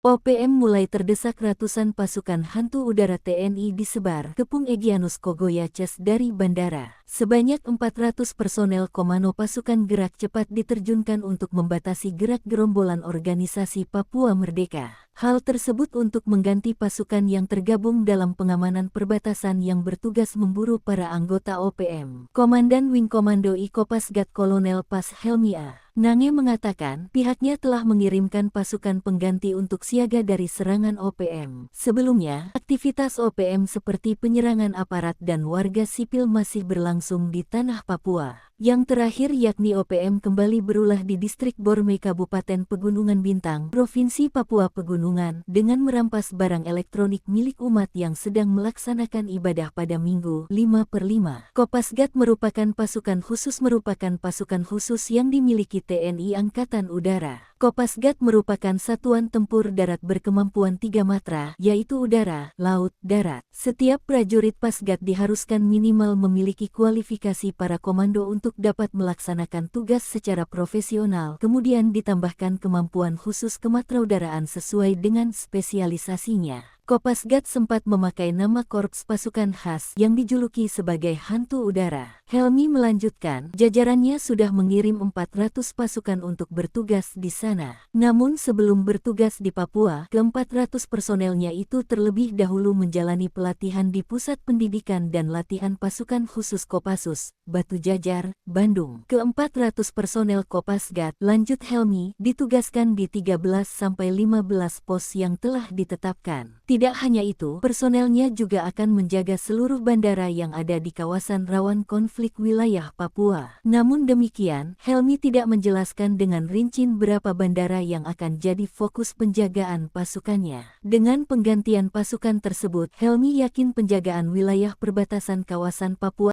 OPM mulai terdesak, ratusan pasukan hantu udara TNI disebar ke Pung Egyanus Kogoya-Ces dari bandara. Sebanyak 400 personel komando pasukan gerak cepat diterjunkan untuk membatasi gerak gerombolan organisasi Papua Merdeka. Hal tersebut untuk mengganti pasukan yang tergabung dalam pengamanan perbatasan yang bertugas memburu para anggota OPM. Komandan Wing Komando I Kopasgat Kolonel Pas Helmi A. Nange mengatakan pihaknya telah mengirimkan pasukan pengganti untuk siaga dari serangan OPM. Sebelumnya, aktivitas OPM seperti penyerangan aparat dan warga sipil masih berlangsung di tanah Papua. Yang terakhir yakni OPM kembali berulah di distrik Borme Kabupaten Pegunungan Bintang, Provinsi Papua Pegunungan, dengan merampas barang elektronik milik umat yang sedang melaksanakan ibadah pada Minggu 5/5. Kopasgat merupakan pasukan khusus yang dimiliki TNI Angkatan Udara. Kopasgat merupakan satuan tempur darat berkemampuan 3 matra, yaitu udara, laut, darat. Setiap prajurit Pasgat diharuskan minimal memiliki kualifikasi para komando untuk dapat melaksanakan tugas secara profesional, kemudian ditambahkan kemampuan khusus kematraudaraan sesuai dengan spesialisasinya. Kopasgat sempat memakai nama Korps Pasukan Khas yang dijuluki sebagai Hantu Udara. Helmi melanjutkan, jajarannya sudah mengirim 400 pasukan untuk bertugas di sana. Namun sebelum bertugas di Papua, ke-400 personelnya itu terlebih dahulu menjalani pelatihan di Pusat Pendidikan dan Latihan Pasukan Khusus Kopassus, Batu Jajar, Bandung. Ke-400 personel Kopasgat, lanjut Helmi, ditugaskan di 13-15 pos yang telah ditetapkan. Tidak hanya itu, personelnya juga akan menjaga seluruh bandara yang ada di kawasan rawan konflik wilayah Papua. Namun demikian, Helmi tidak menjelaskan dengan rinci berapa bandara yang akan jadi fokus penjagaan pasukannya. Dengan penggantian pasukan tersebut, Helmi yakin penjagaan wilayah perbatasan kawasan Papua